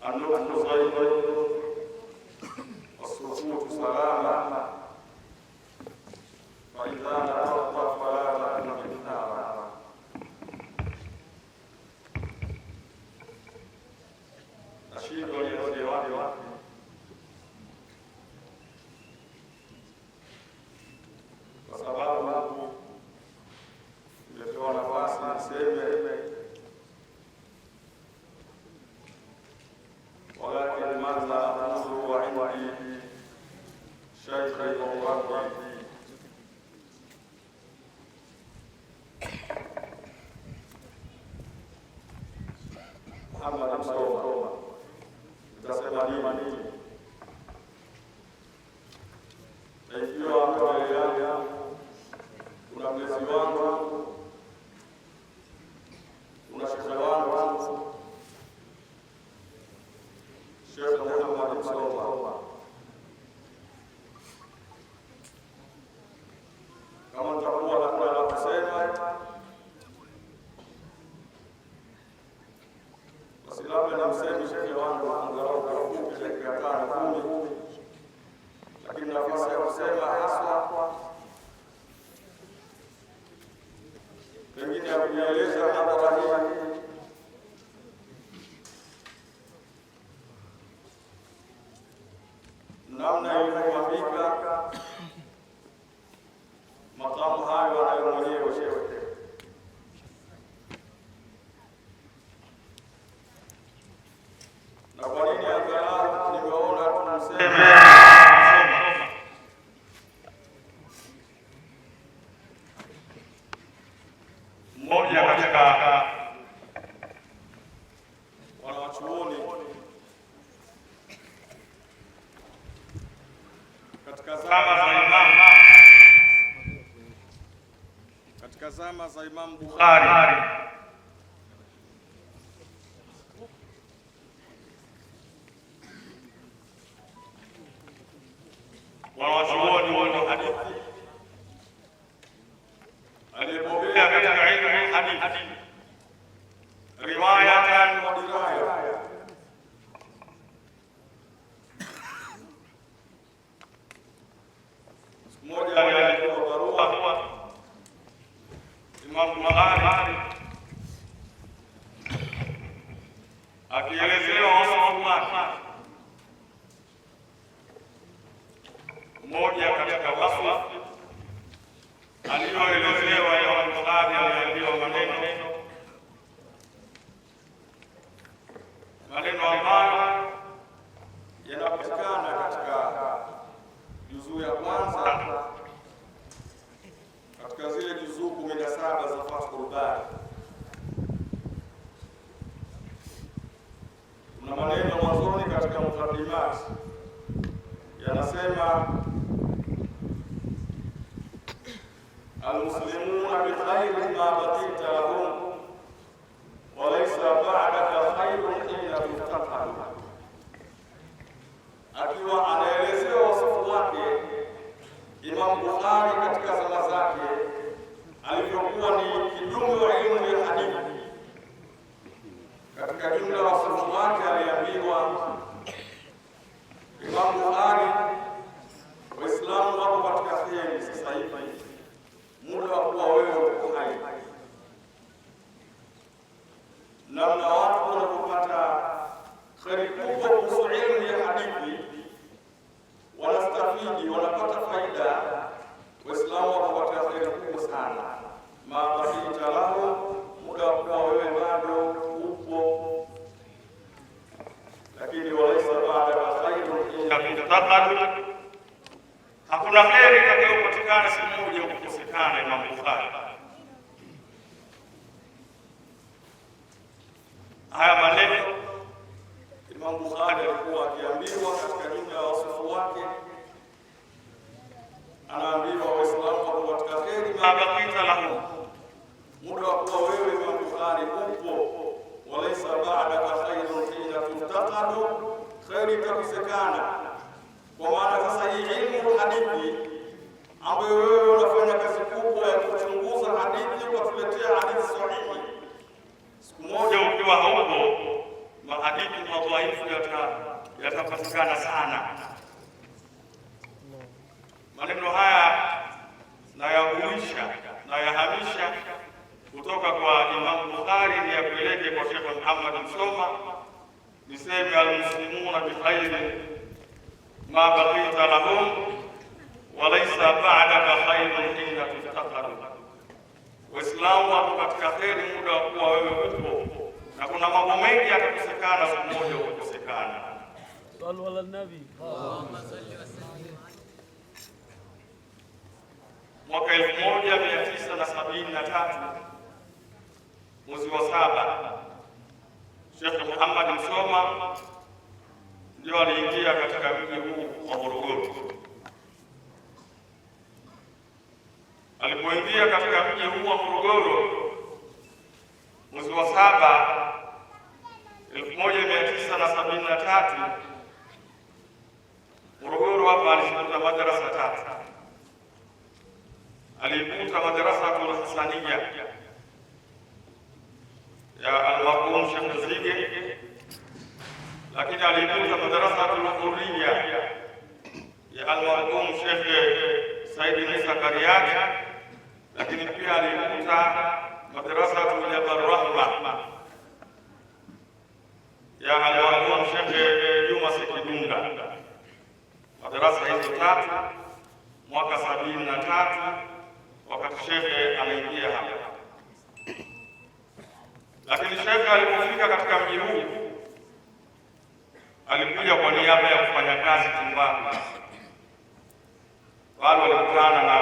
النطق صيد والسكوت سلاما فإذا نطقت فلا تكن إثما. أشيد لأولي وحي kwa sababu nimepewa nafasi niseme, walakin madha aqulu wa indi shaykh al-Muwaqqi Muhammad Msoma. Nitasema nini? Na ikiwa mbele yangu kuna mlezi wangu, kuna shekhe wangu Sheikh Muhammad Msoma, kama nitakuwa na la kusema, basi labda nimseme shekhe wangu angalau kwa ufupi dakika 5-10, lakini nafasi ya kusema haswa pengine ya kueleza hadhara hii namna ilivyofanyika makamu hayo wanayo mwenyewe shehe, na kwa nini angalau nimeona tumseme mmoja katika wanawachuoni katika zama za Imam Bukhari, wanawachuoni wa hadithi aliyebobea katika ilmu hadithi riwayatan wa diraya. Siku moja aliandika barua Imam Bukhari akielezea wasifu wake. Mmoja katika wasifu aliyoelezewa Imam Bukhari aliambiwa maneno ambayo yanapatikana katika juzuu ya kwanza katika zile juzuu 17 za Fathul Bari. Kuna maneno mwanzoni katika mukaddimat yanasema almuslimuna bi khairin ma baqita lahum wa laysa ba'daka khairun illa tuftaqahu. Akiwa anaelezea wasifu wake Imam Bukhari katika zama zake alivyokuwa ni kidumu wa elimu ya hadithi. Katika jumla wa wasifu wake aliambiwa Imam Bukhari, Waislamu wako katika kheri sasa hivi, muda wa kuwa wewe uko hai. Namna watu wanapopata kheri kubwa kuhusu elimu ya hadithi, wanastafidi, wanapata faida. Waislamu wako katika kheri kubwa sana. Mabaqita lahu, muda wa kuwa wewe bado upo, lakini walaysa ba'da khairun illa tuftaqad. Hakuna kheri itakayopatikana siku moja kukosekana Imam Bukhari. Haya maneno Imam Bukhari alikuwa akiambiwa katika jumla ya wasifu wake, anaambiwa Waislamu wako katika kheri ma baqita lahu, muda wa kuwa wewe Imam Bukhari upo, walaysa ba'daka khairun illa tuftaqad, kheri itakosekana. Kwa maana sasa hii ilmu hadithi ambayo wewe unafanya kazi kubwa ya kuchunguza hadithi ukatuletea hadithi sahihi, siku moja ukiwa haupo mahadithi madhaifu yanapatikana sana. Maneno haya nayahuisha na yahamisha kutoka kwa Imam Bukhari ni yapeleke kwa Sheikh Muhammad Msoma, niseme almuslimuna bikhairi ma baqita lahum wa laysa ba'daka khairun hina tuftaqadu. Waislamu wako katika kheri muda wa kuwa wewe upo, na kuna mambo mengi yatakosekana siku moja kukosekana. Sallu ala nabi. Mwaka 1973 mwezi wa 7, Sheikh Muhammad Msoma ndio aliingia katika mji huu wa Morogoro. Alipoingia katika mji huu wa Morogoro mwezi wa 7 1973, Morogoro hapa alikuta madarasa 3. Alikuta madarasa ya Hasania ya almarhum Sheikh Zige, lakini alikuta madarasa ya Hurriya ya almarhum Sheikh Said Isa Kariaki, lakini pia alikuta madarasa ya Jabal Rahma ya almarhum Sheikh Juma Sekidunga. Madarasa hizo 3 mwaka 73 wakati shekhe anaingia hapa. Lakini shekhe alipofika katika mji huu alikuja kwa niaba ya kufanya kazi Tumbaku. Wale walikutana na